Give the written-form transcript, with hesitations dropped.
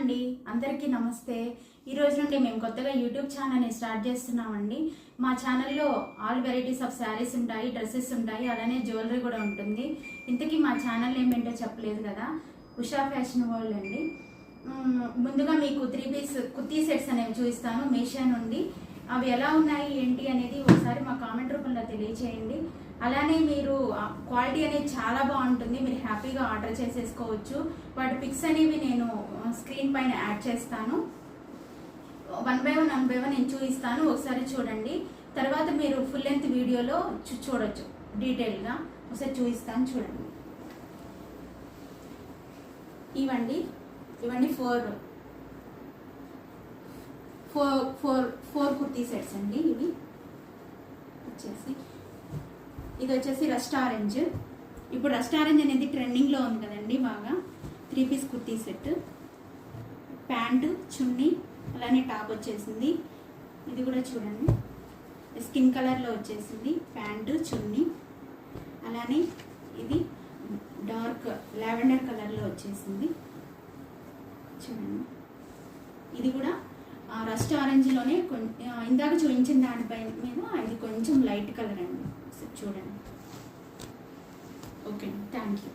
అండి, అందరికీ నమస్తే. ఈ రోజు నుండి మేము కొత్తగా యూట్యూబ్ ఛానల్ని స్టార్ట్ చేస్తున్నామండి. మా ఛానల్లో ఆల్ వెరైటీస్ ఆఫ్ శారీస్ ఉంటాయి, డ్రెస్సెస్ ఉంటాయి, అలానే జ్యువెలరీ కూడా ఉంటుంది. ఇంతకీ మా ఛానల్ నేమ్ ఏంటో చెప్పలేదు కదా, ఉషా ఫ్యాషన్ వరల్డ్ అండి. ముందుగా మీకు 3 పీస్ కుర్తీ సెట్స్ అనేవి చూపిస్తాను మీషో నుండి. అవి ఎలా ఉన్నాయి ఏంటి అనేది ఒకసారి మా కామెంట్ రూపంలో తెలియచేయండి. అలానే మీరు క్వాలిటీ అనేది చాలా బాగుంటుంది, మీరు హ్యాపీగా ఆర్డర్ చేసేసుకోవచ్చు. వాటి పిక్స్ అనేవి నేను స్క్రీన్ పైన యాడ్ చేస్తాను. 1 by 1 నేను చూపిస్తాను, ఒకసారి చూడండి. తర్వాత మీరు ఫుల్ లెంత్ వీడియోలో చూడొచ్చు డీటెయిల్గా. ఒకసారి చూపిస్తాను, చూడండి. ఇవ్వండి 4 కుర్తీ సెట్స్ అండి. ఇది వచ్చేసి రస్ట్ ఆరెంజ్. ఇప్పుడు రస్ట్ ఆరెంజ్ అనేది ట్రెండింగ్లో ఉంది కదండి బాగా. 3 పీస్ కుర్తీ సెట్, ప్యాంటు, చున్నీ, అలానే టాప్ వచ్చేసింది. ఇది కూడా చూడండి, స్కిన్ కలర్లో వచ్చేసింది ప్యాంటు, చున్నీ. అలానే ఇది డార్క్ లావెండర్ కలర్లో వచ్చేసింది చూడండి. ఇది కూడా రస్ట్ ఆరెంజ్లోనే ఇందాక చూపించిన దానిపైన మీద ఇది కొంచెం లైట్ కలర్ అండి. చూడండి. Okay, thank you.